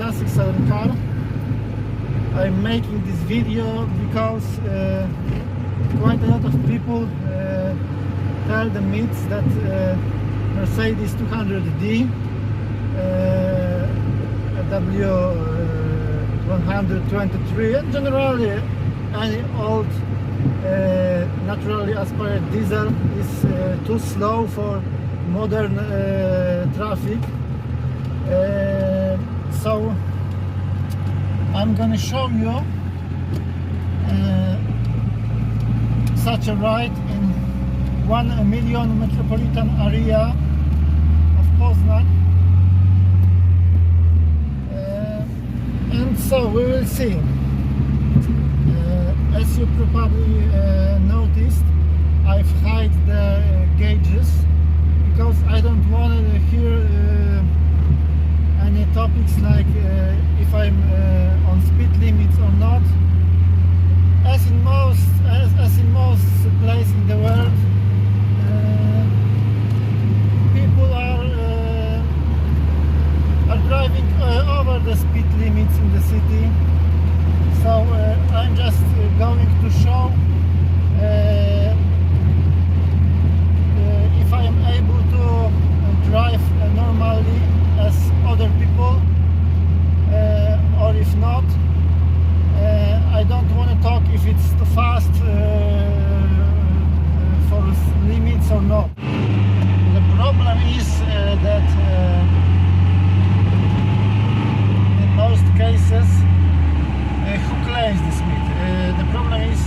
ClassicSaloonCar. I'm making this video because quite a lot of people tell the myths that Mercedes 200D W123 and generally any old naturally aspirated diesel is too slow for modern traffic. So I'm gonna show you such a ride in 1 million metropolitan area of Poznań, and so we will see. As you probably noticed, I've hid the gauges because I don't want to hear any topics like if I'm on speed limits or not. As in most places in the world, people are driving over the speed limits in the city. So I'm just going to show if I am able to drive normally as other people, or if not. I don't want to talk if it's too fast for limits or not. The problem is that in most cases, who claims this myth? The problem is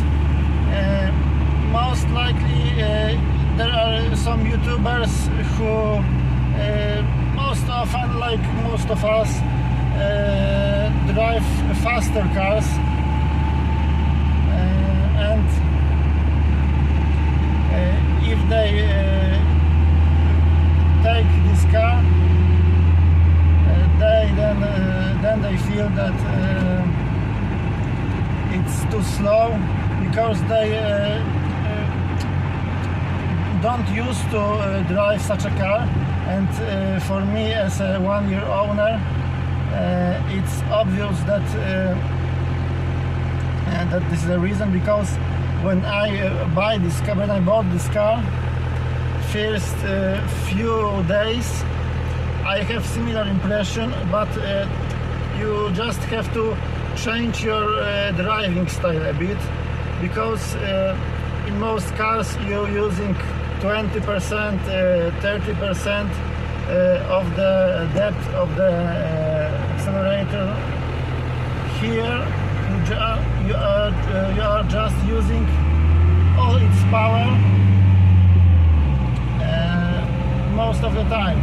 most likely there are some YouTubers who most often, like most of us, drive faster cars, and if they take this car, then they feel that it's too slow because they don't used to drive such a car. And for me, as a one-year owner, it's obvious that that this is the reason, because when I bought this car, first few days I have similar impression, but you just have to change your driving style a bit, because in most cars you're using 20%, 30% of the depth of the accelerator. Here you are just using all its power most of the time.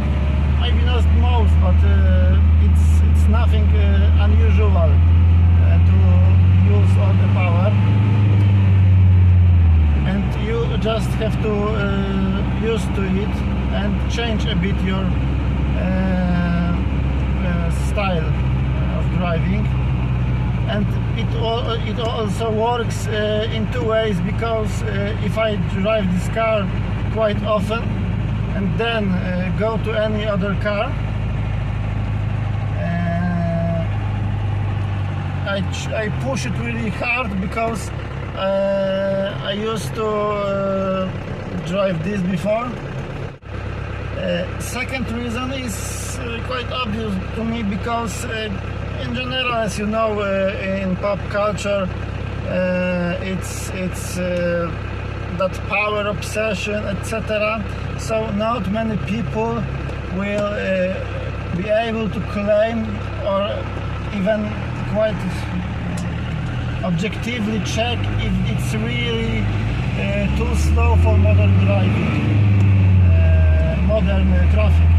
Maybe not most, but it's nothing unusual to use all the power, and you just have to used to it and change a bit your style of driving. And it also works in two ways, because if I drive this car quite often and then go to any other car, I push it really hard, because I used to drive this before. Second reason is quite obvious to me, because in general, as you know, in pop culture, it's that power obsession, etc. So not many people will be able to claim, or even quite objectively check, if it's really too slow for modern driving, modern traffic.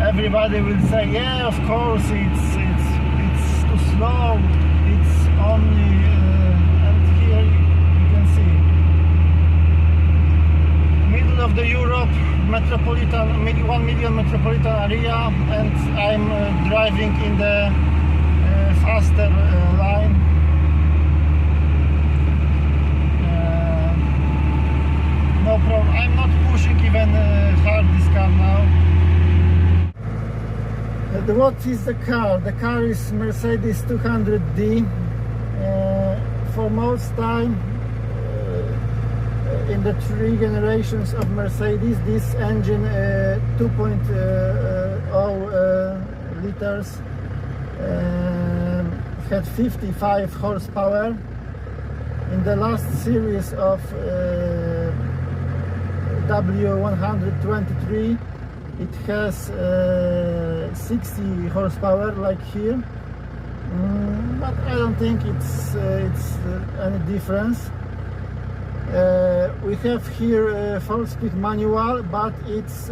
Everybody will say, yeah, of course, it's too slow. It's only, and here you can see, middle of the Europe, metropolitan, 1 million metropolitan area, and I'm driving in the faster line. No problem. I'm not pushing even hard this car What is the car? The car is Mercedes 200D. For most time, in the 3 generations of Mercedes, this engine 2.0 liters had 55 horsepower. In the last series of W123, it has 60 horsepower, like here, but I don't think it's any difference. We have here 4-speed manual, but it's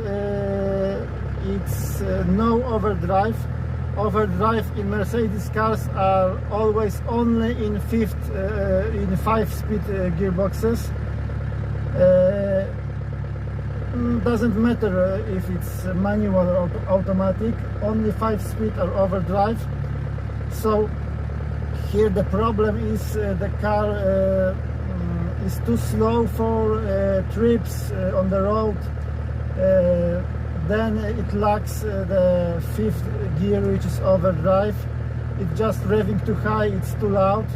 no overdrive. Overdrive in Mercedes cars are always only in 5-speed gearboxes. Doesn't matter if it's manual or automatic, only 5-speed or overdrive. So here the problem is the car is too slow for trips on the road. Then it lacks the 5th gear, which is overdrive. It's just revving too high, it's too loud.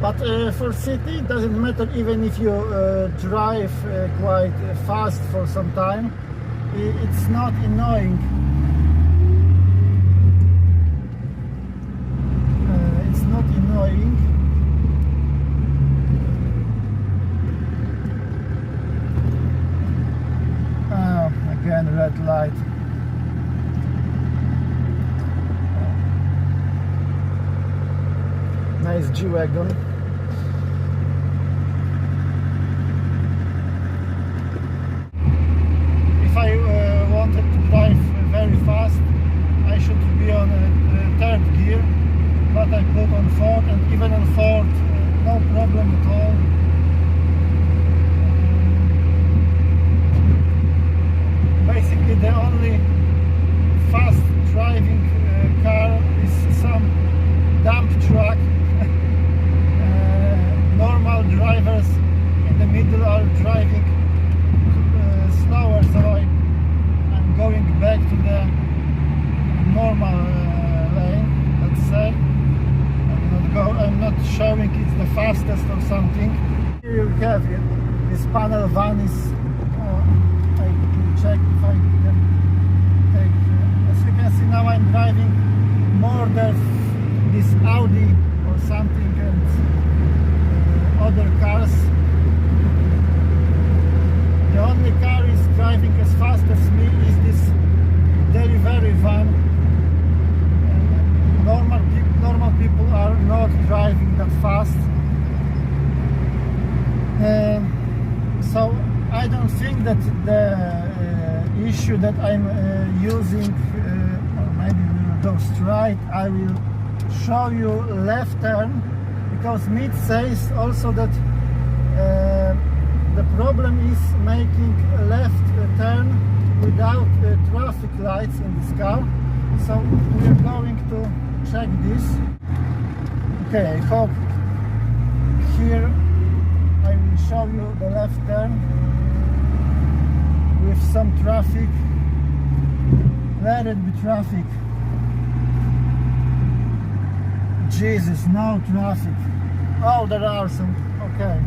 But for city, it doesn't matter even if you drive quite fast for some time. It's not annoying. It's not annoying. Again, red light. Nice G-Wagon. If I wanted to drive very fast, I should be on 3rd gear, but I put on 4th, and even on 4th, no problem at all. Basically, the only fast driving car is some dump truck. Normal drivers in the middle are driving slower, so I'm going back to the normal lane, let's say. I'm not showing it's the fastest or something. Here you have it. This panel van is, I can check if I can take, as you can see now I'm driving more than this Audi or something and other cars. The only car is driving as fast as me is this delivery van. Normal people are not driving that fast. So I don't think that the issue that I'm using, or maybe we will go straight. I will show you left turn, because Meet says also that the problem is making a left turn without traffic lights in this car. So we are going to check this. Okay, I hope here I will show you the left turn with some traffic. Let it be traffic. Jesus, no traffic. Oh, there are some. Okay.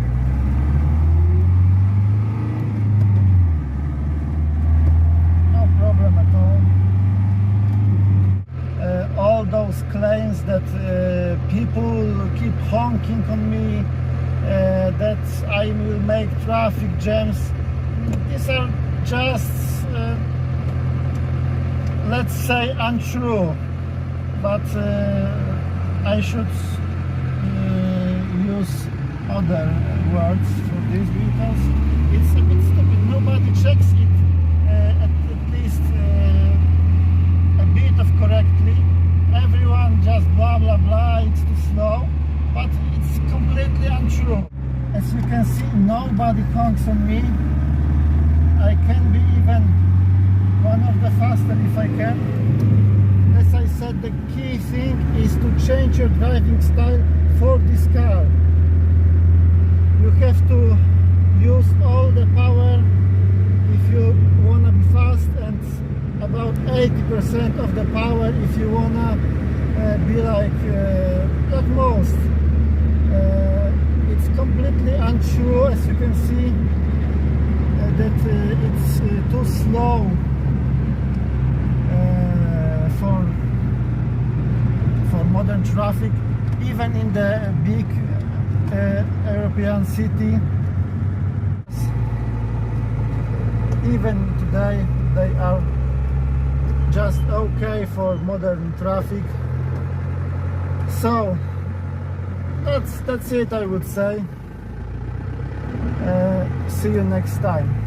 No problem at all. All those claims that people keep honking on me, that I will make traffic jams, these are just, let's say, untrue. But I should use other words for this, because it's a bit stupid. Nobody checks it at least a bit of correctly. Everyone just blah blah blah, it's too slow, but it's completely untrue. As you can see, nobody honks on me. I can be even one of the faster if I can. As I said, the key thing is to change your driving style for this car. You have to use all the power if you want to be fast, and about 80% of completely unsure, as you can see, that it's too slow for modern traffic, even in the big European city. Even today they are just okay for modern traffic. So that's it, I would say. See you next time.